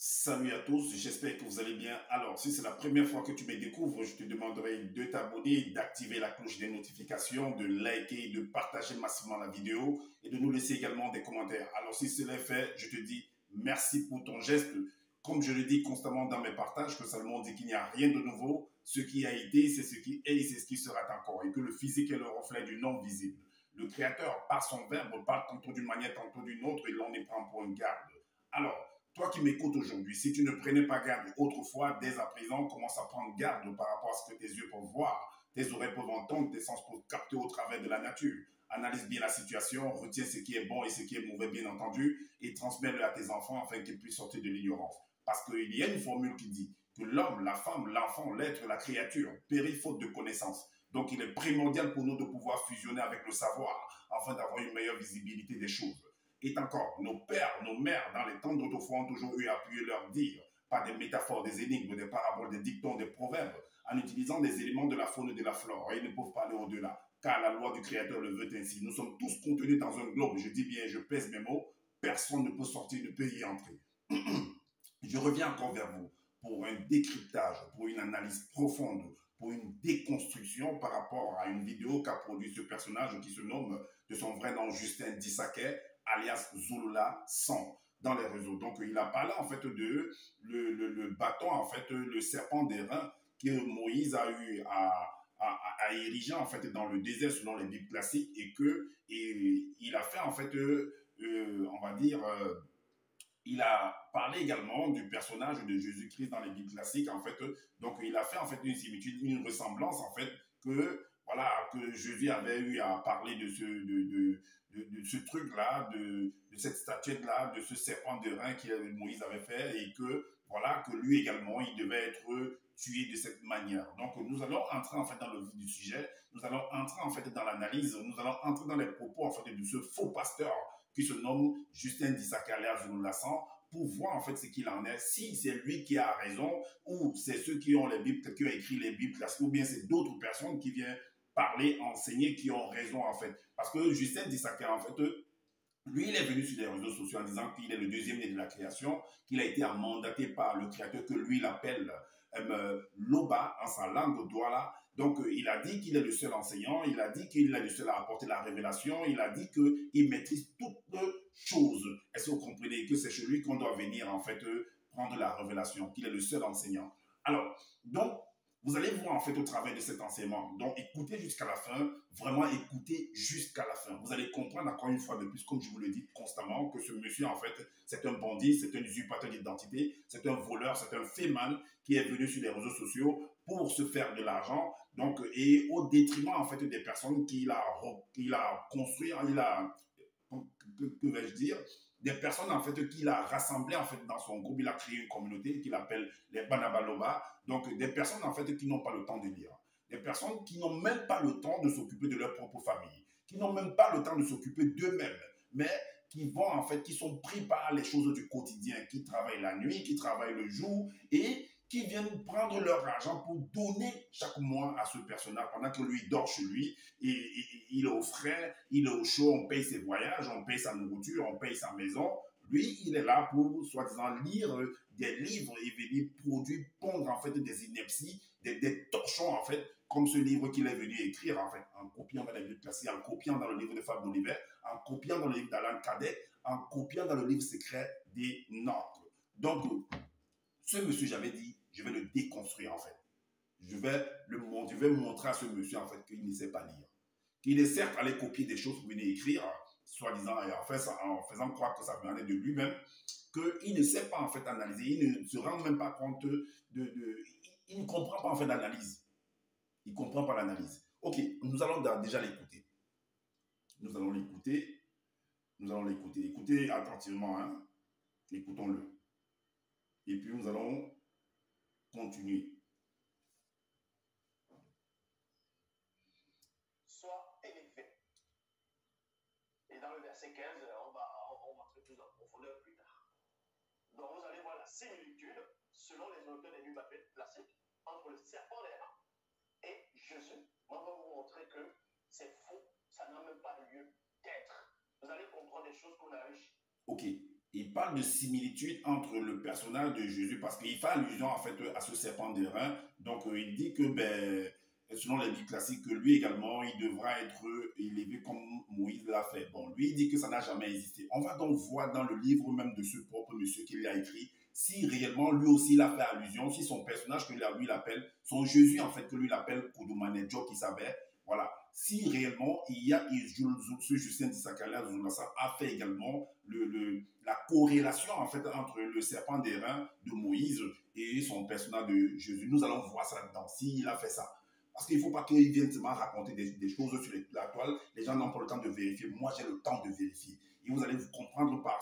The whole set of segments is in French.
Salut à tous, j'espère que vous allez bien. Alors, si c'est la première fois que tu me découvres, je te demanderai de t'abonner, d'activer la cloche des notifications, de liker, de partager massivement la vidéo et de nous laisser également des commentaires. Alors, si cela est fait, je te dis merci pour ton geste. Comme je le dis constamment dans mes partages, que Salomon dit qu'il n'y a rien de nouveau. Ce qui a été, c'est ce qui est et c'est ce qui sera encore. Et que le physique est le reflet du non visible. Le Créateur, par son verbe, parle tantôt d'une manière, tantôt d'une autre, et l'on y prend pour une garde. Alors, toi qui m'écoutes aujourd'hui, si tu ne prenais pas garde autrefois, dès à présent, commence à prendre garde par rapport à ce que tes yeux peuvent voir, tes oreilles peuvent entendre, tes sens peuvent capter au travers de la nature. Analyse bien la situation, retiens ce qui est bon et ce qui est mauvais, bien entendu, et transmets-le à tes enfants afin qu'ils puissent sortir de l'ignorance. Parce qu'il y a une formule qui dit que l'homme, la femme, l'enfant, l'être, la créature périt faute de connaissance. Donc il est primordial pour nous de pouvoir fusionner avec le savoir afin d'avoir une meilleure visibilité des choses. Et encore, nos pères, nos mères, dans les temps d'autrefois, ont toujours eu à appuyer leur dire par des métaphores, des énigmes, des paraboles, des dictons, des proverbes, en utilisant des éléments de la faune et de la flore. Et ils ne peuvent pas aller au-delà, car la loi du Créateur le veut ainsi. Nous sommes tous contenus dans un globe, je dis bien, je pèse mes mots, personne ne peut sortir, ne peut y entrer. Je reviens encore vers vous pour un décryptage, pour une analyse profonde, pour une déconstruction par rapport à une vidéo qu'a produit ce personnage qui se nomme de son vrai nom Justin Dissaquet, alias Zulula 100 dans les réseaux. Donc il a parlé en fait de le bâton, en fait le serpent d'airain que Moïse a eu à ériger en fait dans le désert selon les Bibles classiques et il a fait en fait, on va dire, il a parlé également du personnage de Jésus-Christ dans les Bibles classiques, en fait. Donc, il a fait, en fait, une similitude, une ressemblance, en fait, que, voilà, que Jésus avait eu à parler de ce truc-là, de cette statuette-là, de ce serpent de rein que Moïse avait fait et que, voilà, que lui également, il devait être tué de cette manière. Donc, nous allons entrer, en fait, dans le vif du sujet. Nous allons entrer, en fait, dans l'analyse. Nous allons entrer dans les propos, en fait, de ce faux pasteur qui se nomme Justin Dissacalia Zoulassan, pour voir en fait ce qu'il en est, si c'est lui qui a raison, ou c'est ceux qui ont les Bibles, qui ont écrit les Bibles classiques, ou bien c'est d'autres personnes qui viennent parler, enseigner, qui ont raison en fait. Parce que Justin Dissacalia, en fait, lui, il est venu sur les réseaux sociaux en disant qu'il est le deuxième né de la création, qu'il a été mandaté par le Créateur, que lui, il appelle Loba en sa langue Douala. Donc, il a dit qu'il est le seul enseignant, il a dit qu'il est le seul à apporter la révélation, il a dit qu'il maîtrise toutes choses. Est-ce que vous comprenez que c'est chez lui qu'on doit venir, en fait, prendre la révélation, qu'il est le seul enseignant. Alors, donc, vous allez voir en fait au travers de cet enseignement. Donc écoutez jusqu'à la fin, vraiment écoutez jusqu'à la fin. Vous allez comprendre encore une fois de plus, comme je vous le dis constamment, que ce monsieur en fait, c'est un bandit, c'est un usurpateur d'identité, c'est un voleur, c'est un féman qui est venu sur les réseaux sociaux pour se faire de l'argent, donc et au détriment en fait des personnes qu'il a construit, que vais-je dire, des personnes en fait qu'il a rassemblées en fait dans son groupe. Il a créé une communauté qu'il appelle les Banabaloba. Donc des personnes en fait qui n'ont pas le temps de lire, des personnes qui n'ont même pas le temps de s'occuper de leur propre famille, qui n'ont même pas le temps de s'occuper d'eux-mêmes, mais qui vont en fait, qui sont pris par les choses du quotidien, qui travaillent la nuit, qui travaillent le jour et qui viennent prendre leur argent pour donner chaque mois à ce personnage pendant que lui dort chez lui et il est au frais, il est au chaud, on paye ses voyages, on paye sa nourriture, on paye sa maison. Lui, il est là pour, soi-disant, lire des livres et venir produire, pondre en fait des inepties, des torchons en fait, comme ce livre qu'il est venu écrire en fait, en copiant dans les livres classiques, en copiant dans le livre de Fable d'Olivet, en copiant dans le livre d'Alain Cadet, en copiant dans le livre secret des Nôtres. Donc, ce monsieur, j'avais dit, je vais le déconstruire en fait. Je vais montrer à ce monsieur en fait qu'il ne sait pas lire. Qu'il est certes allé copier des choses pour venir écrire, soi-disant, en faisant croire que ça venait de lui-même, qu'il ne sait pas en fait analyser, il ne se rend même pas compte il ne comprend pas en fait l'analyse. Il ne comprend pas l'analyse. Ok, nous allons déjà l'écouter. Nous allons l'écouter. Nous allons l'écouter. Écoutez attentivement, hein. Écoutons-le. Et puis nous allons continuer. Soit élevé. Et dans le verset 15, on va entrer plus en profondeur plus tard. Donc vous allez voir la similitude, selon les auteurs des Bibles classiques, entre le serpent d'airain et Jésus. Moi, je vais vous montrer que c'est faux, ça n'a même pas lieu d'être. Vous allez comprendre des choses qu'on a riches. Ok, il parle de similitude entre le personnage de Jésus, parce qu'il fait allusion en fait à ce serpent d'airain. Donc il dit que ben, selon les Bibles classiques, que lui également, il devra être élevé comme Moïse l'a fait. Bon, lui, il dit que ça n'a jamais existé. On va donc voir dans le livre même de ce propre monsieur qui l'a écrit, si réellement lui aussi il a fait allusion, si son personnage que lui l'appelle, son Jésus en fait que lui l'appelle Kodomanedjo qui savait, voilà. Si réellement il y a ce Justin de Sakalia a fait également la corrélation en fait entre le serpent d'airain de Moïse et son personnage de Jésus, nous allons voir ça là-dedans, s'il a fait ça. Parce qu'il ne faut pas qu'ils viennent seulement raconter des choses sur la toile. Les gens n'ont pas le temps de vérifier. Moi, j'ai le temps de vérifier. Et vous allez vous comprendre par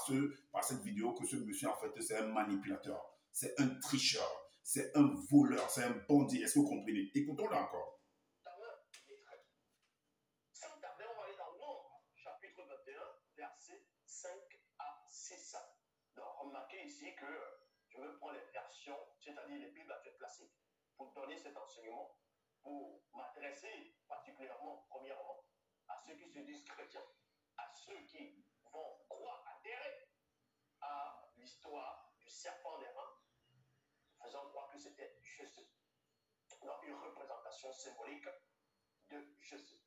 cette vidéo que ce monsieur, en fait, c'est un manipulateur. C'est un tricheur. C'est un voleur. C'est un bandit. Est-ce que vous comprenez? Écoutons-le encore. Sans tarder, on va aller dans Nombre, chapitre 21, versets 5 à 6. Donc, remarquez ici que je veux prendre les versions, c'est-à-dire les Bibles classiques, pour donner cet enseignement, pour m'adresser particulièrement, premièrement, à ceux qui se disent chrétiens, à ceux qui vont croire, adhérer à l'histoire du serpent d'airain, faisant croire que c'était Jésus. Donc, une représentation symbolique de Jésus.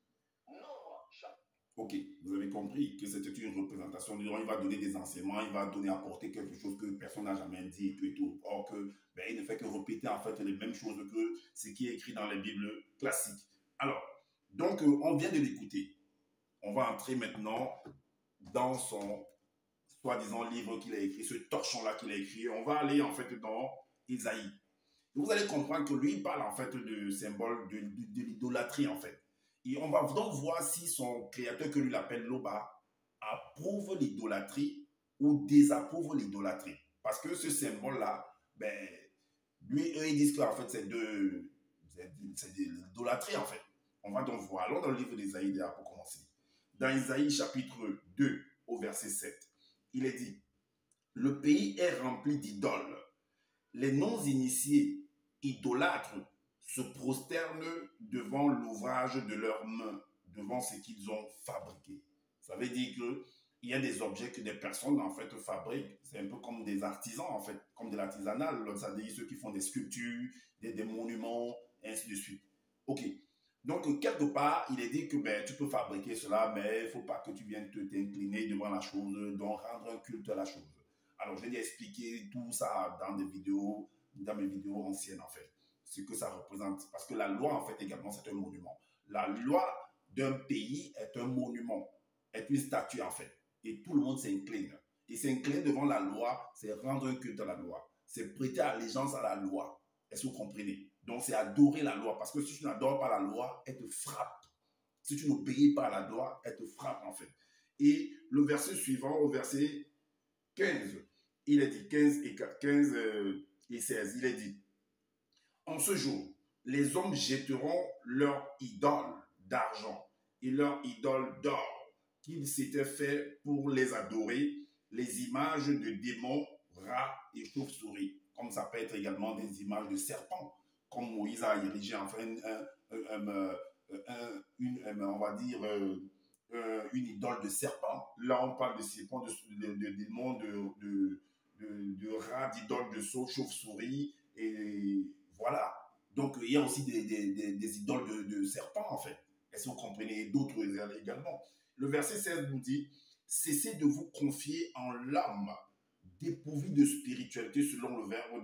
Nombre, chapitre. Ok, vous avez compris que c'était une représentation. Il va donner des enseignements, il va donner apporter quelque chose que personne n'a jamais dit et tout et tout. Or que, ben, il ne fait que répéter en fait les mêmes choses que ce qui est écrit dans les Bibles classiques. Alors, donc on vient de l'écouter. On va entrer maintenant dans son soi-disant livre qu'il a écrit, ce torchon-là qu'il a écrit. On va aller en fait dans Isaïe. Vous allez comprendre que lui, il parle en fait de symbole de l'idolâtrie en fait. Et on va donc voir si son créateur, que lui l'appelle Loba, approuve l'idolâtrie ou désapprouve l'idolâtrie. Parce que ce symbole-là, ben, lui, eux, ils disent qu'en fait, c'est de l'idolâtrie, en fait. On va donc voir. Allons dans le livre d'Isaïe, pour commencer. Dans Isaïe, chapitre 2, au verset 7, il est dit, « Le pays est rempli d'idoles. Les non-initiés, idolâtres, se prosternent devant l'ouvrage de leurs mains, devant ce qu'ils ont fabriqué. » Ça veut dire qu'il y a des objets que des personnes, en fait, fabriquent. C'est un peu comme des artisans, en fait, comme de l'artisanal. Ça veut dire ceux qui font des sculptures, des monuments, et ainsi de suite. OK. Donc, quelque part, il est dit que ben, tu peux fabriquer cela, mais il ne faut pas que tu viennes t'incliner devant la chose, donc rendre un culte à la chose. Alors, je vais expliquer tout ça dans mes vidéos anciennes, en fait. Ce que ça représente. Parce que la loi, en fait, également, c'est un monument. La loi d'un pays est un monument, est une statue, en fait. Et tout le monde s'incline. Et s'incliner devant la loi, c'est rendre un culte à la loi. C'est prêter allégeance à la loi. Est-ce que vous comprenez? Donc, c'est adorer la loi. Parce que si tu n'adores pas la loi, elle te frappe. Si tu n'obéis pas à la loi, elle te frappe, en fait. Et le verset suivant, au verset 15, il est dit 15 et 16, il est dit, en ce jour, les hommes jetteront leur idole d'argent et leur idole d'or qu'ils s'étaient fait pour les adorer, les images de démons, rats et chauves-souris, comme ça peut être également des images de serpents, comme Moïse a érigé enfin on va dire une idole de serpent. Là, on parle de serpents, de démons, de rats, d'idoles de chauves-souris et voilà. Donc, il y a aussi des idoles de serpents, en fait. Est-ce que vous comprenez? D'autres également. Le verset 16 nous dit, « Cessez de vous confier en l'âme, dépourvu de spiritualité selon le verbe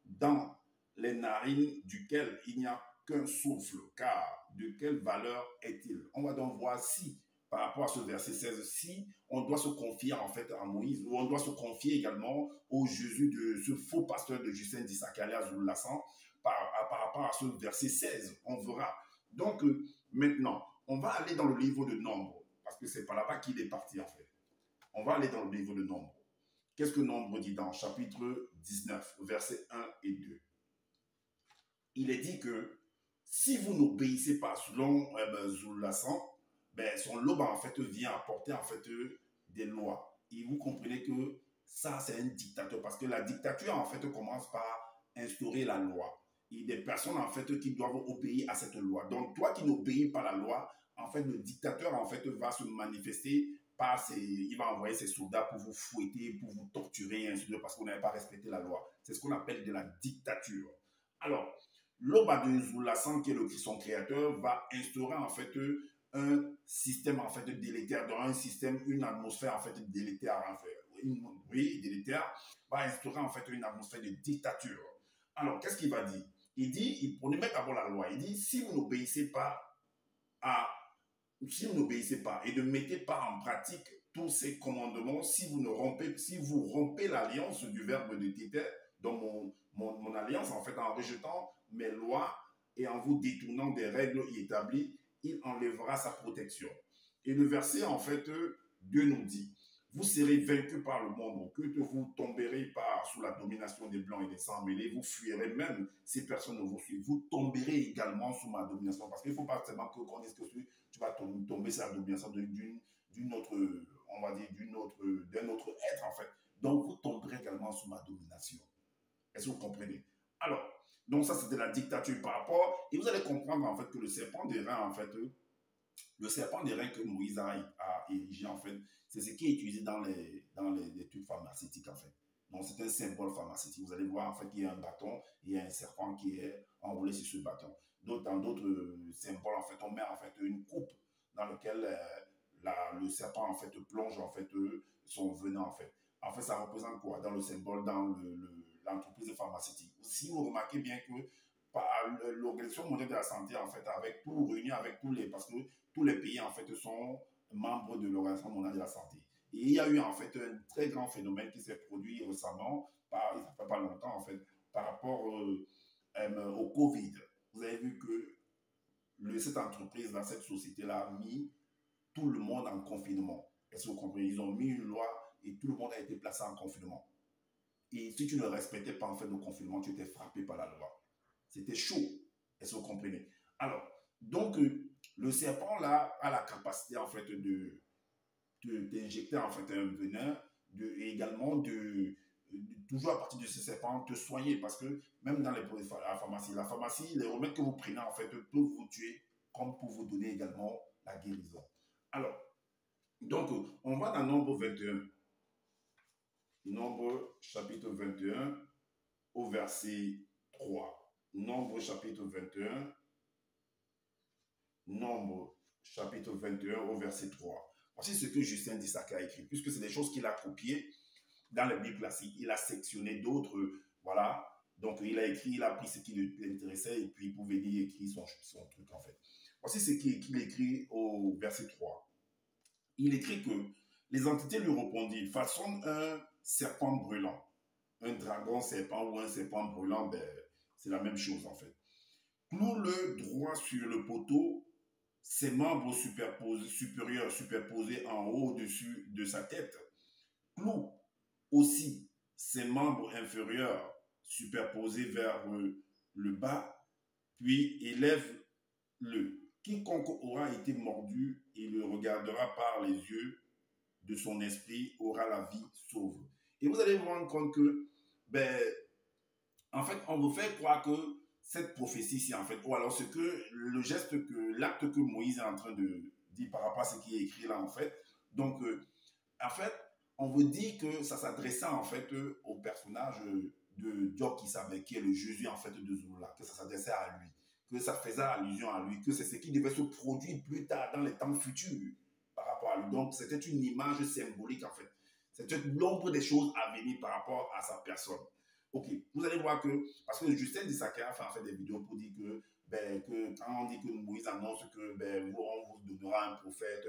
dans les narines duquel il n'y a qu'un souffle, car de quelle valeur est-il » On va donc voir si, par rapport à ce verset 16, si on doit se confier en fait à Moïse, ou on doit se confier également au Jésus de ce faux pasteur de Justin d'Issakalia Zoulassan, par rapport à ce verset 16, on verra. Donc, maintenant, on va aller dans le livre de Nombre, parce que c'est par là-bas qu'il est parti en fait. On va aller dans le livre de Nombre. Qu'est-ce que Nombre dit dans chapitre 19, versets 1 et 2? Il est dit que si vous n'obéissez pas selon Zoulassan, ben, son loba en fait vient apporter en fait des lois. Et vous comprenez que ça c'est un dictateur, parce que la dictature en fait commence par instaurer la loi. Il y a des personnes en fait qui doivent obéir à cette loi. Donc toi qui n'obéis pas à la loi, en fait le dictateur en fait va se manifester il va envoyer ses soldats pour vous fouetter, pour vous torturer, ainsi de suite, parce que vous n'avez pas respecté la loi. C'est ce qu'on appelle de la dictature. Alors, Lobado Zulasan, qui est son créateur, va instaurer en fait un système en fait délétère, dans un système, une atmosphère en fait délétère, en fait, oui, délétère, va instaurer en fait une atmosphère de dictature. Alors, qu'est-ce qu'il va dire? Il dit, pour nous mettre d'abord la loi, il dit, si vous n'obéissez pas et ne mettez pas en pratique tous ces commandements, si vous rompez l'alliance du verbe de Téter, dans mon alliance, en fait, en rejetant mes lois et en vous détournant des règles établies, il enlèvera sa protection. Et le verset, en fait, Dieu nous dit, vous serez vaincus par le monde, que vous tomberez sous la domination des Blancs et des Sans-Mêlés, vous fuirez même si personne ne vous suit. Vous tomberez également sous ma domination, parce qu'il ne faut pas seulement qu'on dise que tu vas tomber sous la domination d'une autre, on va dire, d'un autre être, en fait. Donc, vous tomberez également sous ma domination. Est-ce que vous comprenez? Alors, donc ça, c'était la dictature par rapport, et vous allez comprendre, en fait, que le serpent d'airain, en fait, le serpent d'airain que Moïse a érigé, en fait, c'est ce qui est utilisé dans les trucs pharmaceutiques, en fait. Donc, c'est un symbole pharmaceutique. Vous allez voir, en fait, qu'il y a un bâton et il y a un serpent qui est enroulé sur ce bâton. Dans d'autres symboles, en fait, on met, en fait, une coupe dans laquelle le serpent, en fait, plonge, en fait, son venin, en fait. En fait, ça représente quoi dans le symbole, dans l'entreprise pharmaceutique? Si vous remarquez bien que l'Organisation mondiale de la santé, en fait, réuni avec parce que tous les pays, en fait, sont membres de l'Organisation mondiale de la santé. Et il y a eu, en fait, un très grand phénomène qui s'est produit récemment, ça ne fait pas longtemps, en fait, par rapport au Covid. Vous avez vu que cette entreprise-là, cette société-là, a mis tout le monde en confinement. Est-ce que vous comprenez? Ils ont mis une loi et tout le monde a été placé en confinement. Et si tu ne respectais pas, en fait, le confinement, tu étais frappé par la loi. C'était chaud. Est-ce que vous comprenez? Alors, donc, le serpent, là, a la capacité, en fait, d'injecter, en fait, un venin et également toujours à partir de ce serpent, te soigner. Parce que même dans la pharmacie, les remèdes que vous prenez, en fait, peuvent vous tuer comme pour vous donner également la guérison. Alors, donc, on va dans Nombre 21. Nombre chapitre 21 au verset 3. Nombre chapitre 21. Nombre chapitre 21 au verset 3. Voici ce que Justin d'Issachar a écrit, puisque c'est des choses qu'il a copiées dans la Bible classique. Il a sectionné d'autres, voilà. Donc, il a pris ce qui l'intéressait et puis il pouvait dire écrire son truc, en fait. Voici ce qu'il écrit au verset 3. Il écrit que les entités lui répondirent, façonne un serpent brûlant. Un dragon serpent ou un serpent brûlant, ben, c'est la même chose, en fait. Cloue-le droit sur le poteau, ses membres supérieurs superposés en haut au-dessus de sa tête. Cloue aussi ses membres inférieurs superposés vers le bas, puis élève-le. Quiconque aura été mordu et le regardera par les yeux de son esprit aura la vie sauve. Et vous allez vous rendre compte que, ben, en fait, on vous fait croire que cette prophétie-ci, en fait, ou alors l'acte que Moïse est en train de dire par rapport à ce qui est écrit là, en fait. Donc, en fait, on vous dit que ça s'adressait, en fait, au personnage de Diop qui est le Jésus, en fait, de Zouloula, que ça s'adressait à lui, que ça faisait allusion à lui, que c'est ce qui devait se produire plus tard dans les temps futurs par rapport à lui. Donc, c'était une image symbolique, en fait. C'était l'ombre des choses à venir par rapport à sa personne. Ok, vous allez voir que, parce que Justin d'Issachar a fait des vidéos pour dire que quand on dit que Moïse annonce que on vous donnera un prophète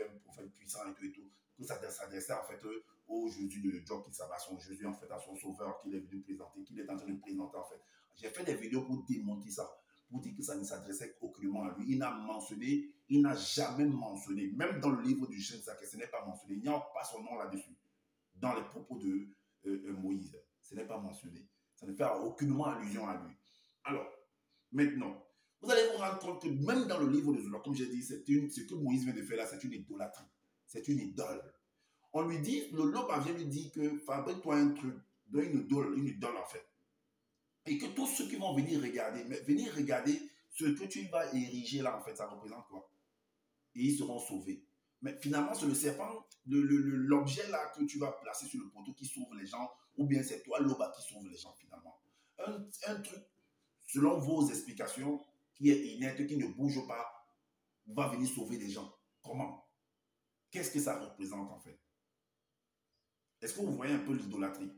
puissant et tout, que ça s'adressait en fait au Jésus de Dieu qui s'abat son Jésus, en fait, à son sauveur qu'il est venu présenter, qu'il est en train de présenter, en fait. J'ai fait des vidéos pour démonter ça, pour dire que ça ne s'adressait aucunement à lui. Il n'a jamais mentionné, même dans le livre du Justin d'Issachar, ce n'est pas mentionné. Il n'y a pas son nom là-dessus, dans les propos de Moïse. Ce n'est pas mentionné. Ça ne fait aucunement allusion à lui. Alors, maintenant, vous allez vous rendre compte que même dans le livre de Zola, comme j'ai dit, ce que Moïse vient de faire là, c'est une idolâtrie. C'est une idole. On lui dit, le lobe vient lui dire que fabrique-toi un truc, une idole en fait. Et que tous ceux qui vont venir regarder ce que tu vas ériger là, en fait, ça représente quoi? Et ils seront sauvés. Mais finalement, c'est le serpent, l'objet là que tu vas placer sur le poteau qui sauve les gens, ou bien c'est toi, Loba, qui sauve les gens finalement. Un truc, selon vos explications, qui est inerte, qui ne bouge pas, va venir sauver les gens. Comment? Qu'est-ce que ça représente en fait? Est-ce que vous voyez un peu l'idolâtrie?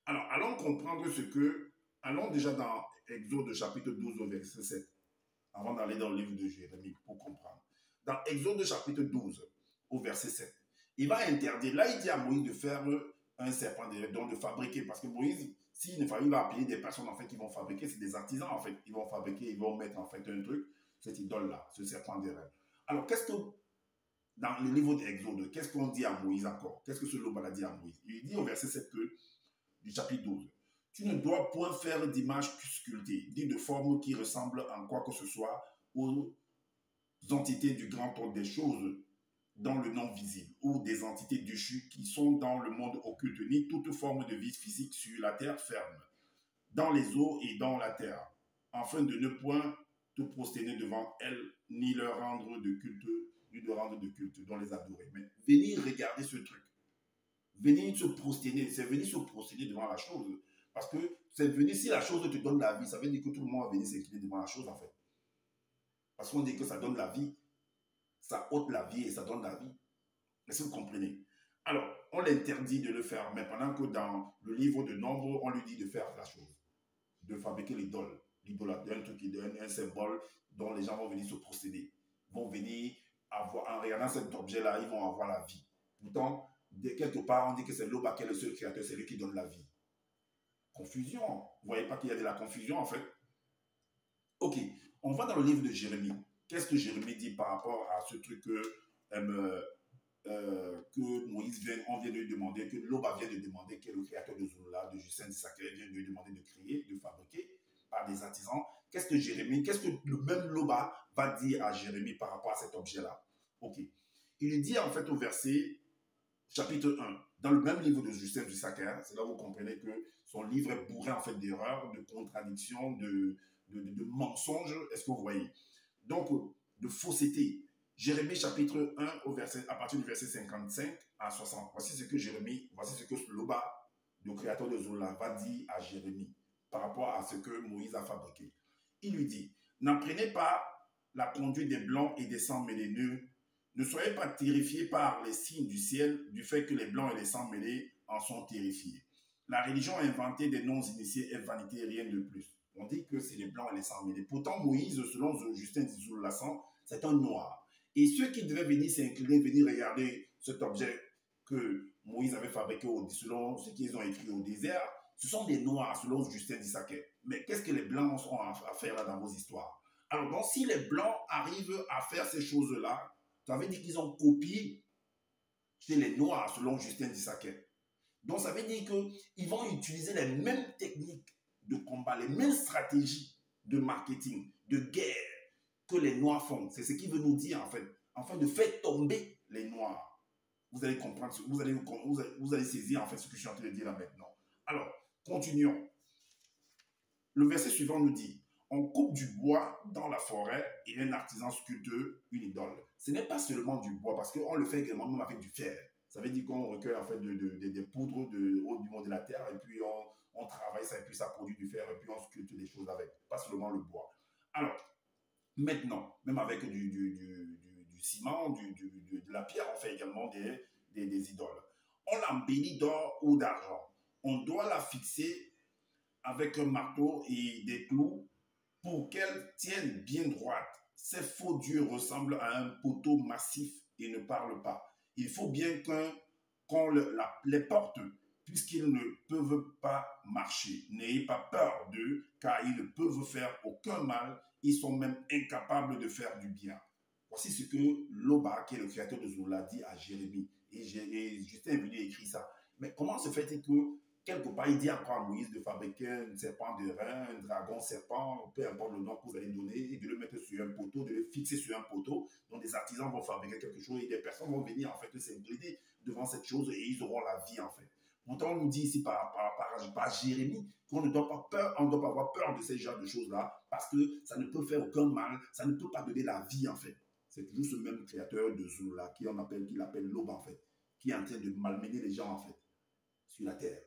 Alors, allons comprendre ce que... Allons déjà dans Exode chapitre 12 au verset 7, avant d'aller dans le livre de Jérémie pour comprendre. Dans Exode chapitre 12 au verset 7, il va interdire, là il dit à Moïse de faire un serpent, donc de fabriquer, parce que Moïse, s'il ne fallait, il va appeler des personnes en fait qui vont fabriquer, c'est des artisans en fait, ils vont fabriquer, ils vont mettre en fait un truc, cette idole-là, ce serpent des rêves. Alors, qu'est-ce que dans le livre d'Exode, qu'est-ce qu'on dit à Moïse encore? Qu'est-ce que ce Loba a dit à Moïse? Il dit au verset 7 du chapitre 12, tu ne dois point faire d'image sculptée, ni de forme qui ressemble en quoi que ce soit aux entités du grand ordre des choses dans le non visible, ou des entités déchues qui sont dans le monde occulte, ni toute forme de vie physique sur la terre ferme, dans les eaux et dans la terre, afin de ne point te prosterner devant elles, ni leur rendre de culte, dont les adorer. Mais venir regarder ce truc, venir se prosterner, c'est venir se prosterner devant la chose. Parce que c'est venir, si la chose te donne la vie, ça veut dire que tout le monde va venir s'incliner devant la chose en fait. Parce qu'on dit que ça donne la vie, ça ôte la vie et ça donne la vie. Est-ce que vous comprenez? Alors, on l'interdit de le faire, mais pendant que dans le livre de Nombre, on lui dit de faire la chose, de fabriquer l'idole, un truc qui donne un symbole dont les gens vont venir se procéder, vont venir avoir, en regardant cet objet-là, ils vont avoir la vie. Pourtant, de quelque part, on dit que c'est Loba qui est le seul créateur, c'est lui qui donne la vie. Confusion. Vous ne voyez pas qu'il y a de la confusion en fait? Ok, on va dans le livre de Jérémie. Qu'est-ce que Jérémie dit par rapport à ce truc que Moïse vient de lui demander, que Loba vient de demander, qui est le créateur de Zula, de Justin Sacré, vient de lui demander de créer, de fabriquer par des artisans. Qu'est-ce que le même Loba va dire à Jérémie par rapport à cet objet-là? Ok. Il lui dit en fait au verset chapitre 1, dans le même livre de Justin du Sacré, c'est là où vous comprenez que son livre est bourré en fait d'erreurs, de contradictions, de mensonges. Est-ce que vous voyez? Donc, de fausseté. Jérémie chapitre 1 à partir du verset 55 à 60. Voici ce que Loba, le créateur de Zola, va dire à Jérémie par rapport à ce que Moïse a fabriqué. Il lui dit, n'apprenez pas la conduite des blancs et des sangs mêlés. Ne soyez pas terrifiés par les signes du ciel, du fait que les blancs et les sangs mêlés en sont terrifiés. La religion inventée des non-initiés est vanité et rien de plus. On dit que c'est les blancs et les sangs mêlés. Pourtant, Moïse, selon Justin Zoulasan, c'est un noir. Et ceux qui devaient venir s'incliner, venir regarder cet objet que Moïse avait fabriqué selon ce qu'ils ont écrit au désert, ce sont des noirs, selon Justin Dissaquet. Mais qu'est-ce que les blancs ont à faire là dans vos histoires? Alors, donc, si les blancs arrivent à faire ces choses-là, ça veut dire qu'ils ont copié chez les noirs, selon Justin Dissaquet. Donc, ça veut dire qu'ils vont utiliser les mêmes techniques de combat, les mêmes stratégies de marketing, de guerre que les noirs font. C'est ce qu'il veut nous dire en fait, afin de faire tomber les noirs. Vous allez comprendre, vous allez saisir en fait ce que je suis en train de dire là maintenant. Alors, continuons. Le verset suivant nous dit, on coupe du bois dans la forêt et un artisan sculpte une idole. Ce n'est pas seulement du bois, parce qu'on le fait également même avec du fer. Ça veut dire qu'on recueille en fait des poudres haut du monde de la terre et puis on travaille ça et puis ça produit du fer et puis on sculpte des choses avec, pas seulement le bois. Alors, maintenant, même avec du ciment, de la pierre, on fait également des idoles. On l'embellit d'or ou d'argent. On doit la fixer avec un marteau et des clous pour qu'elle tienne bien droite. Ces faux dieux ressemblent à un poteau massif et ne parlent pas. Il faut bien qu'on les porte, puisqu'ils ne peuvent pas marcher. N'ayez pas peur d'eux, car ils ne peuvent faire aucun mal. Ils sont même incapables de faire du bien. Voici ce que Loba, qui est le créateur de Zola, dit à Jérémie. Et Justin est venu écrire ça. Mais comment se fait-il que quelque part, il dit encore à Moïse de fabriquer un serpent de rein, un dragon serpent, peu importe le nom que vous allez donner, et de le mettre sur un poteau, de le fixer sur un poteau. Donc, des artisans vont fabriquer quelque chose et des personnes vont venir en fait s'incliner devant cette chose et ils auront la vie en fait. Pourtant, on nous dit ici par Jérémie qu'on ne doit pas peur, on ne doit pas avoir peur de ces genres de choses-là parce que ça ne peut faire aucun mal, ça ne peut pas donner la vie en fait. C'est toujours ce même créateur de Zoula qu'il appelle l'aube, en fait, qui est en train de malmener les gens, en fait, sur la terre.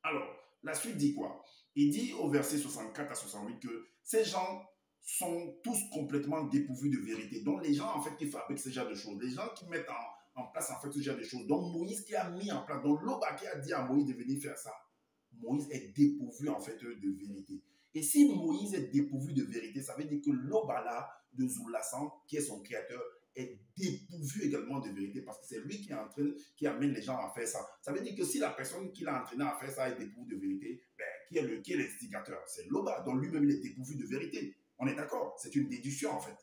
Alors, la suite dit quoi? Il dit au verset 64 à 68 que ces gens sont tous complètement dépourvus de vérité. Donc, les gens, en fait, qui fabriquent ce genre de choses, les gens qui mettent en place, en fait, ce genre de choses, donc Moïse qui a mis en place, donc l'Oba qui a dit à Moïse de venir faire ça, Moïse est dépourvu, en fait, de vérité. Et si Moïse est dépourvu de vérité, ça veut dire que l'Oba là, de Zoulasan, qui est son créateur, est dépourvu également de vérité parce que c'est lui qui est en train, qui amène les gens à faire ça. Ça veut dire que si la personne qui l'a entraîné à faire ça est dépourvue de vérité, ben, qui est l'instigateur? C'est l'Oba, dont lui-même il est dépourvu de vérité. On est d'accord? C'est une déduction en fait.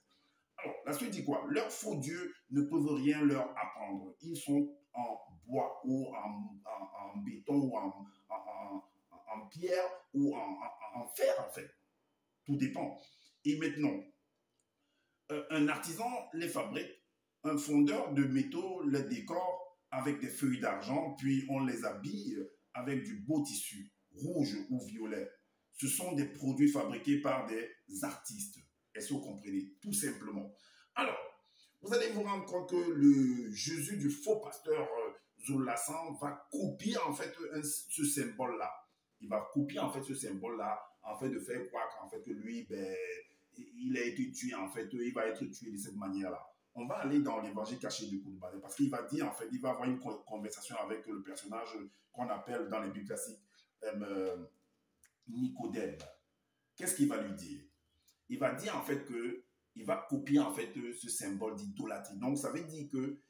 Alors, la suite dit quoi? Leurs faux dieux ne peuvent rien leur apprendre. Ils sont en bois ou en béton ou en pierre ou en fer en fait. Tout dépend. Et maintenant, un artisan les fabrique, un fondeur de métaux les décore avec des feuilles d'argent, puis on les habille avec du beau tissu, rouge ou violet. Ce sont des produits fabriqués par des artistes. Est-ce que vous comprenez? Tout simplement. Alors, vous allez vous rendre compte que le Jésus du faux pasteur Zoulasan va copier en fait ce symbole-là. Il va copier en fait ce symbole-là, en fait de faire croire qu'en fait que lui, ben, il a été tué, en fait, il va être tué de cette manière-là. On va aller dans l'évangile caché du Koulibaly parce qu'il va dire, en fait, il va avoir une conversation avec le personnage qu'on appelle dans les Bibles classiques Nicodème. Qu'est-ce qu'il va lui dire? Il va dire, en fait, que il va copier, en fait, ce symbole d'idolâtrie. Donc, ça veut dire que,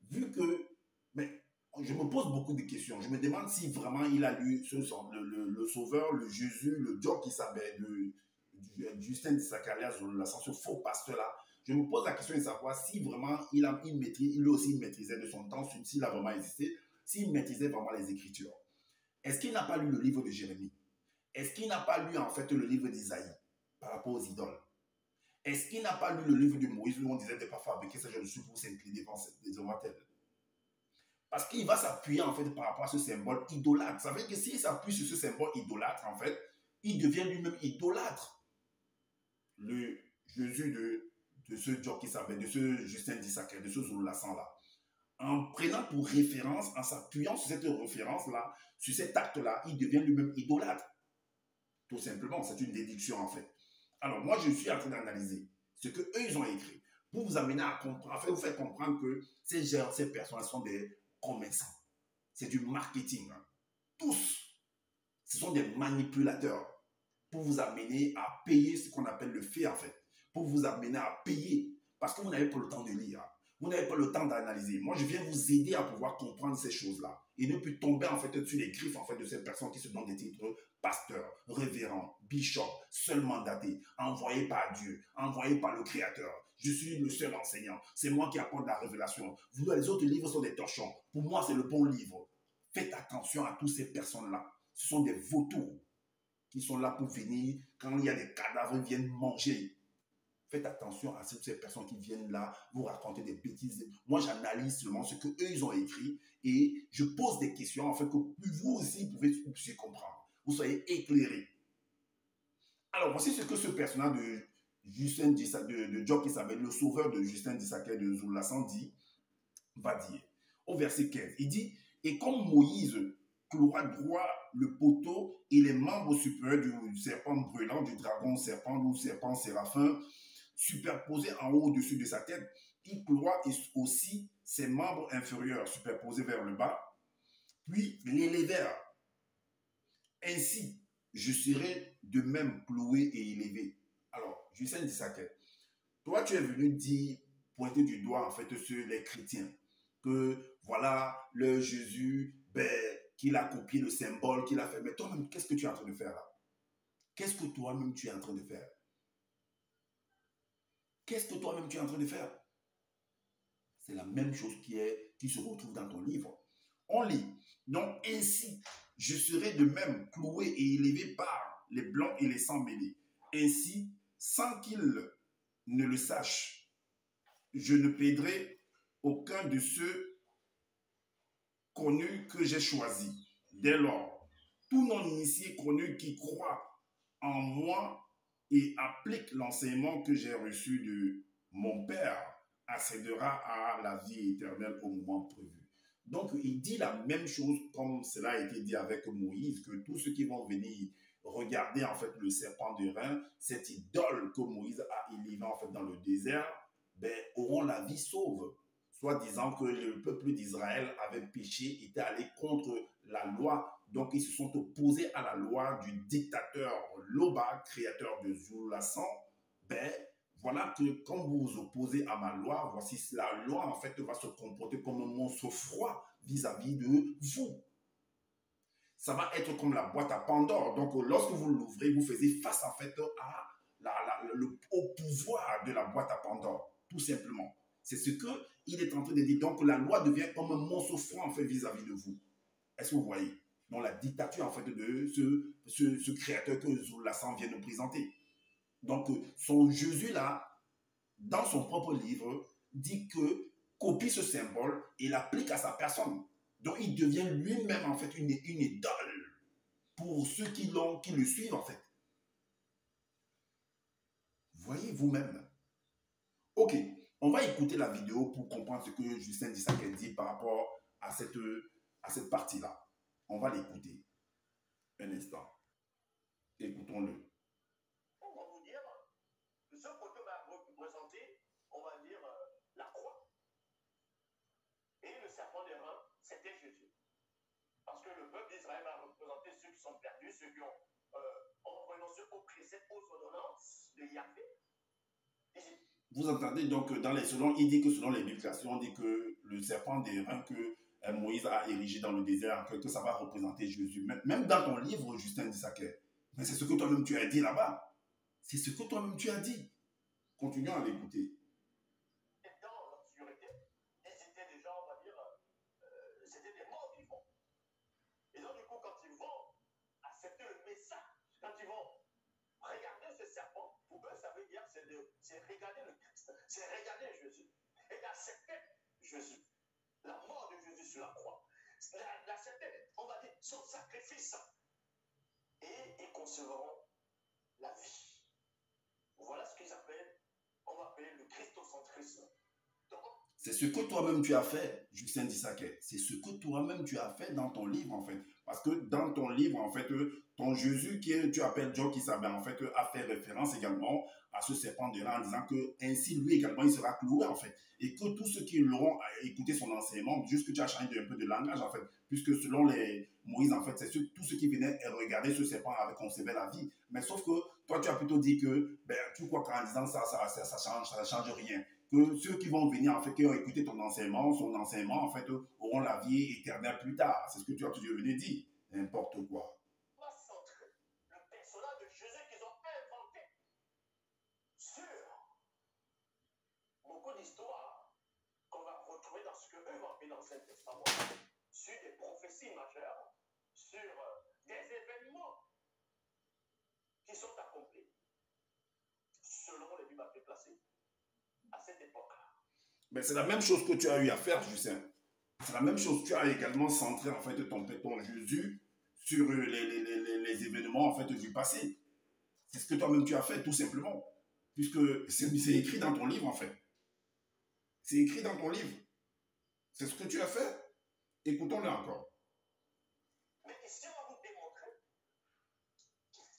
vu que, mais je me pose beaucoup de questions. Je me demande si vraiment il a lu le Sauveur, le Jésus, le Dieu qui s'appelle, Justin de Zacharias, ce faux pasteur-là. Je me pose la question de savoir si vraiment il aussi maîtrisait de son temps, s'il a vraiment existé, s'il maîtrisait vraiment les Écritures. Est-ce qu'il n'a pas lu le livre de Jérémie? Est-ce qu'il n'a pas lu en fait le livre d'Isaïe par rapport aux idoles? Est-ce qu'il n'a pas lu le livre de Moïse où on disait de ne pas fabriquer ce genre de choses pour s'incliner devant elle? Parce qu'il va s'appuyer en fait par rapport à ce symbole idolâtre. Ça veut dire que s'il s'appuie sur ce symbole idolâtre, en fait, il devient lui-même idolâtre. Le Jésus de ce Dieu qui s'appelle, de ce Justin d'Issachar, de ce Zoulasan-là, en prenant pour référence, en s'appuyant sur cette référence-là, sur cet acte-là, il devient lui-même idolâtre. Tout simplement, c'est une déduction en fait. Alors moi, je suis en train d'analyser ce qu'eux, ils ont écrit pour vous amener à comprendre, afin de vous faire comprendre que ces personnes sont des commerçants. C'est du marketing. Hein. Tous, ce sont des manipulateurs pour vous amener à payer ce qu'on appelle le fait en fait. Pour vous amener à payer parce que vous n'avez pas le temps de lire. Vous n'avez pas le temps d'analyser. Moi, je viens vous aider à pouvoir comprendre ces choses-là et ne plus tomber en fait sur les griffes en fait de ces personnes qui se donnent des titres pasteur, révérend, bishop, seul mandaté, envoyé par Dieu, envoyé par le Créateur. Je suis le seul enseignant. C'est moi qui apporte la révélation. Vous, les autres livres sont des torchons. Pour moi, c'est le bon livre. Faites attention à toutes ces personnes-là. Ce sont des vautours qui sont là pour venir. Quand il y a des cadavres, ils viennent manger. Faites attention à ces personnes qui viennent là vous raconter des bêtises. Moi, j'analyse seulement ce qu'eux, ils ont écrit et je pose des questions afin que vous aussi, vous puissiez comprendre. Vous soyez éclairés. Alors, voici ce que ce personnage de Justin de Job qui s'appelle le sauveur de Justin d'Issachar de Zoulasan va dire. Au verset 15, il dit, et comme Moïse clouera droit le poteau et les membres supérieurs du serpent brûlant, du dragon serpent ou serpent séraphin, superposés en haut au-dessus de sa tête, il clouera aussi ses membres inférieurs superposés vers le bas, puis l'élevèrent. Ainsi, je serai de même cloué et élevé. Alors, Justin d'Issachar, toi, tu es venu dire, pointer du doigt, en fait, sur les chrétiens, que voilà, le Jésus, ben, qu'il a copié le symbole, qu'il a fait. Mais toi-même, qu'est-ce que tu es en train de faire là? Qu'est-ce que toi-même tu es en train de faire? Qu'est-ce que toi-même tu es en train de faire? C'est la même chose qui se retrouve dans ton livre. On lit. Donc, ainsi, je serai de même cloué et élevé par les blancs et les sans mêlés. Ainsi, sans qu'ils ne le sachent, je ne perdrai aucun de ceux connus que j'ai choisis. Dès lors, tout non-initié connu qui croit en moi et applique l'enseignement que j'ai reçu de mon Père accédera à la vie éternelle au moment prévu. Donc, il dit la même chose comme cela a été dit avec Moïse, que tous ceux qui vont venir regarder en fait le serpent de rein, cette idole que Moïse a élevée en fait dans le désert, ben, auront la vie sauve. Soit disant que le peuple d'Israël avait péché, était allé contre la loi, donc ils se sont opposés à la loi du dictateur Loba, créateur de Zoulasan. Ben, voilà que quand vous vous opposez à ma loi, voici la loi en fait va se comporter comme un monstre froid vis-à-vis de vous. Ça va être comme la boîte à Pandore. Donc lorsque vous l'ouvrez, vous faisiez face en fait au pouvoir de la boîte à Pandore, tout simplement. C'est ce qu'il est en train de dire. Donc la loi devient comme un monstre froid en fait vis-à-vis de vous. Est-ce que vous voyez? Donc la dictature en fait de ce créateur que Zoulasan vient nous présenter. Donc, son Jésus-là, dans son propre livre, dit que copie ce symbole et l'applique à sa personne. Donc, il devient lui-même, en fait, une idole pour ceux qui le suivent, en fait. Voyez vous-même. Ok, on va écouter la vidéo pour comprendre ce que Justin Dissaquet dit par rapport à cette partie-là. On va l'écouter. Un instant. Écoutons-le. C'était Jésus. Parce que le peuple d'Israël va représenter ceux qui sont perdus, ceux qui ont renoncé aux préceptes, aux ordonnances de Yahvé. Vous entendez donc, il dit que selon les publications, on dit que le serpent des reins que Moïse a érigé dans le désert, que ça va représenter Jésus. Même dans ton livre, Justin Dissaquet, mais c'est ce que toi-même tu as dit là-bas. C'est ce que toi-même tu as dit. Continuons à l'écouter. C'est regarder le Christ, c'est regarder Jésus et d'accepter Jésus, la mort de Jésus sur la croix, d'accepter, on va dire, son sacrifice, et ils concevront la vie. Voilà ce qu'ils appellent, on va appeler le christocentrisme. C'est ce que toi-même tu as fait, Justin Dissaquet. C'est ce que toi-même tu as fait dans ton livre, en fait. Parce que dans ton livre, en fait, ton Jésus, tu appelles John Kissabé, en fait, a fait référence également à ce serpent de rein en disant que ainsi, lui également, il sera cloué, en fait. Et que tous ceux qui l'auront écouté son enseignement, juste que tu as changé un peu de langage, en fait, puisque selon les Moïse, en fait, c'est tous ceux qui venaient regarder ce serpent avec concevaient la vie. Mais sauf que toi, tu as plutôt dit que, ben, tu crois qu'en disant ça change rien. Que ceux qui vont venir, en fait, qui ont écouté son enseignement, en fait, auront la vie éternelle plus tard. C'est ce que tu as toujours venu dire. N'importe quoi. Le personnage de Jésus qu'ils ont inventé sur beaucoup d'histoires qu'on va retrouver dans ce que eux ont fait dans l'Ancien Testament, sur des prophéties majeures, sur des événements qui sont accomplis selon les Bibles placées à cette époque-là. Mais c'est la même chose que tu as eu à faire, Justin. C'est la même chose. Tu as également centré en fait ton Jésus sur les événements en fait du passé. C'est ce que toi-même tu as fait, tout simplement. Puisque c'est écrit dans ton livre, en fait. C'est écrit dans ton livre. C'est ce que tu as fait. Écoutons-le encore. Mais ici, on va vous démontrer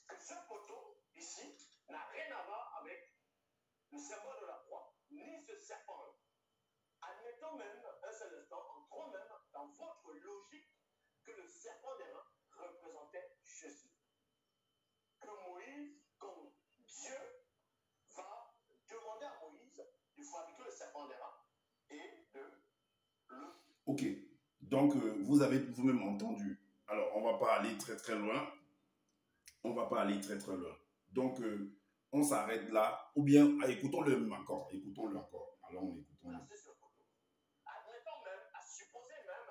que ce poteau, ici, n'a rien à voir avec le symbole de la croix, ni ce serpent. Admettons même, un seul instant, entrons même dans votre logique que le serpent des reins représentait Jésus. Que Moïse, comme Dieu, va demander à Moïse de fabriquer le serpent des reins et de le... Ok, donc vous avez vous-même entendu. Alors, on ne va pas aller très très loin. On ne va pas aller très très loin. Donc, on s'arrête là. Ou bien, écoutons-le encore. Écoutons-le encore. Allons, écoutons-le. Admettons même, à supposer même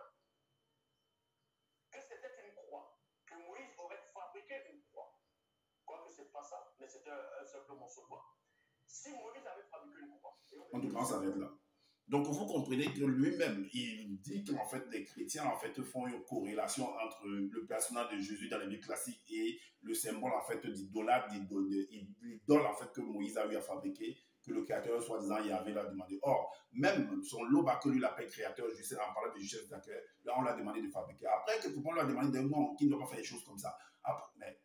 que c'était une croix, que Moïse aurait fabriqué une croix. Quoique ce n'est pas ça, mais c'était un simple morceau de bois. Si Moïse avait fabriqué une croix... En tout cas, on s'arrête là. Donc, vous comprenez que lui-même, il dit qu'en fait, les chrétiens, en fait, font une corrélation entre le personnage de Jésus dans la Bible classique et le symbole, en fait, d'idole, en fait, que Moïse a eu à fabriquer, que le créateur, soi-disant, Yahvé l'a demandé. Or, même son loba que lui l'appelle créateur, je sais, en parlant de Jésus, là, on l'a demandé de fabriquer. Après, quelque part, on lui a demandé de non, qu'il ne doit pas faire des choses comme ça. Après, mais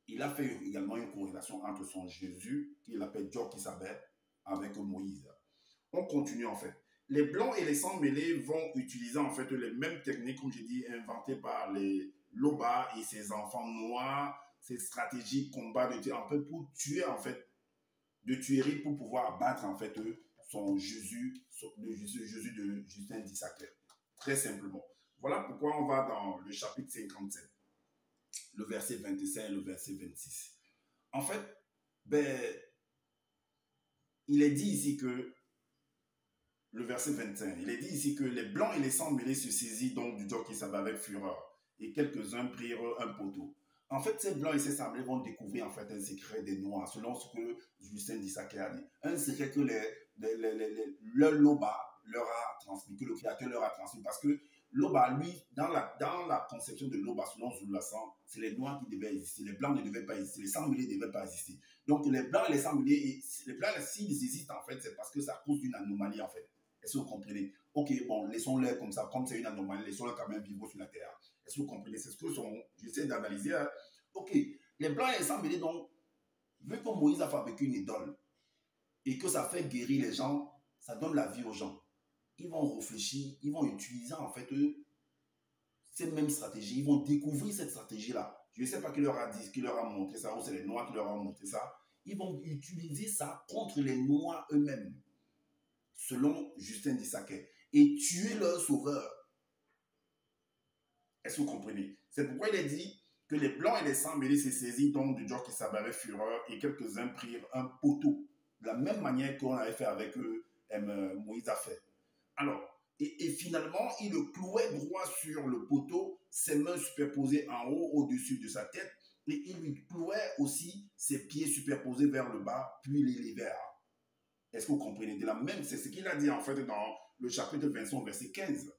il a fait également une corrélation entre son Jésus, qu'il appelle Dieu qui s'appelle, avec Moïse. On continue en fait. Les blancs et les sangs mêlés vont utiliser en fait les mêmes techniques, comme j'ai dit, inventées par les Loba et ses enfants noirs, ces stratégies combat de en fait pour tuer en fait, de tuerie pour pouvoir abattre en fait son Jésus, Jésus de Justin d'Issachar. Très simplement. Voilà pourquoi on va dans le chapitre 57, le verset 25 et le verset 26. En fait, ben, il est dit ici que le verset 25, il est dit ici que les blancs et les sangs mêlés se saisissent donc du Dieu qui s'abat avec fureur, et quelques-uns prirent un poteau. En fait, ces blancs et ces sangs mêlés vont découvrir en fait un secret des noirs, selon ce que Justin d'Issachar a dit. Un secret que leur Loba leur a transmis, que le Créateur leur a transmis, parce que Loba, lui, dans la conception de Loba, selon Zoulassan, c'est les noirs qui devaient exister, les blancs ne devaient pas exister, les sangs mêlés ne devaient pas exister. Donc les blancs et les sangs mêlés, les blancs, s'ils existent en fait, c'est parce que ça cause d'une anomalie en fait. Est-ce que vous comprenez? Ok, bon, laissons-les comme ça, comme c'est une anomalie, laissons-les quand même vivre sur la terre. Est-ce que vous comprenez? C'est ce que j'essaie d'analyser. Hein. Ok, les blancs et les sangs mêlés, donc, vu que Moïse a fabriqué une idole et que ça fait guérir les gens, ça donne la vie aux gens. Ils vont réfléchir, ils vont utiliser en fait cette même stratégie, ils vont découvrir cette stratégie-là. Je ne sais pas qui leur a dit, qui leur a montré ça, ou c'est les Noirs qui leur ont montré ça. Ils vont utiliser ça contre les Noirs eux-mêmes, selon Justin d'Issachar, et tuer leur sauveur. Est-ce que vous comprenez? C'est pourquoi il est dit que les blancs et les sangs mêlés se saisissent donc du Dieu qui s'abat avec fureur, et quelques-uns prirent un poteau, de la même manière qu'on avait fait avec eux, Moïse a fait. Alors, et finalement, il le clouait droit sur le poteau, ses mains superposées en haut, au-dessus de sa tête, et il lui clouait aussi ses pieds superposés vers le bas, puis les levait. Est-ce que vous comprenez? De la même, c'est ce qu'il a dit en fait dans le chapitre 25, verset 15,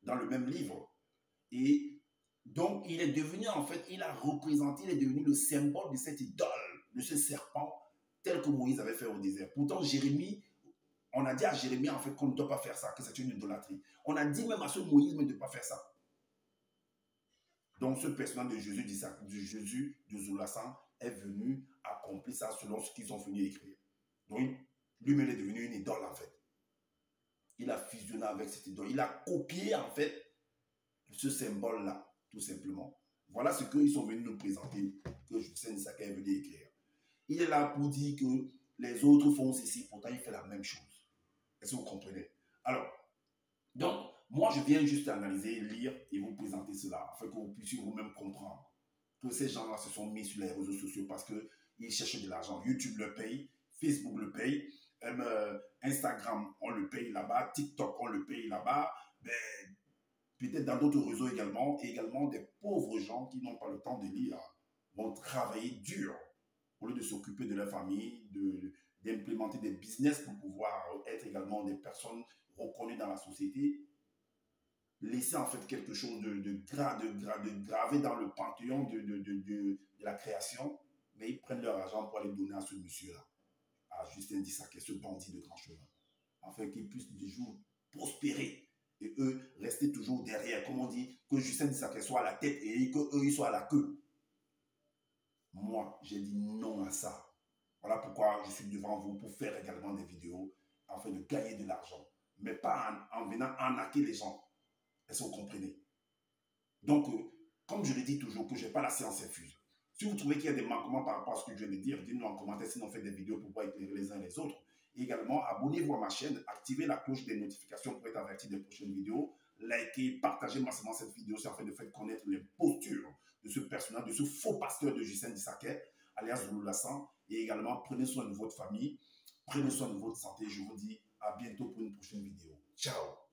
dans le même livre. Et donc, il est devenu en fait, il a représenté, il est devenu le symbole de cette idole, de ce serpent, tel que Moïse avait fait au désert. Pourtant, Jérémie, on a dit à Jérémie en fait qu'on ne doit pas faire ça, que c'est une idolâtrie. On a dit même à ce Moïse de ne pas faire ça. Donc, ce personnage de Jésus de Zoulassan est venu accomplir ça selon ce qu'ils ont fini d'écrire. Donc, lui-même est devenu une idole en fait. Il a fusionné avec cette idole. Il a copié en fait ce symbole-là, tout simplement. Voilà ce qu'ils sont venus nous présenter, que Justin d'Issachar est venu écrire. Il est là pour dire que les autres font ceci, pourtant il fait la même chose. Est-ce que vous comprenez? Alors, donc, moi je viens juste analyser, lire et vous présenter cela, afin que vous puissiez vous-même comprendre que ces gens-là se sont mis sur les réseaux sociaux parce qu'ils cherchent de l'argent. YouTube le paye, Facebook le paye, Instagram on le paye là-bas, TikTok on le paye là-bas, peut-être dans d'autres réseaux également, et également des pauvres gens qui n'ont pas le temps de lire, vont travailler dur au lieu de s'occuper de leur famille, d'implémenter des business pour pouvoir être également des personnes reconnues dans la société, laisser en fait quelque chose de gravé dans le panthéon de la création, mais ils prennent leur argent pour aller donner à ce monsieur-là, à Justin d'Issachar, ce bandit de grand chemin, afin qu'il puisse des jours prospérer et eux rester toujours derrière, comme on dit, que Justin d'Issachar soit à la tête et qu'eux ils soient à la queue. Moi, j'ai dit non à ça. Voilà pourquoi je suis devant vous pour faire également des vidéos afin de gagner de l'argent, mais pas en venant arnaquer les gens. Est-ce que vous comprenez? Donc, comme je le dis toujours, que je n'ai pas la science infuse. Si vous trouvez qu'il y a des manquements par rapport à ce que je viens de dire, dites-nous en commentaire, sinon on fait des vidéos pour pouvoir éclairer les uns les autres. Et également, abonnez-vous à ma chaîne, activez la cloche des notifications pour être averti des prochaines vidéos. Likez, partagez massivement cette vidéo, c'est afin de faire connaître les postures de ce personnage, de ce faux pasteur de Justin d'Issachar, alias Zoulassan. Et également, prenez soin de votre famille, prenez soin de votre santé. Je vous dis à bientôt pour une prochaine vidéo. Ciao!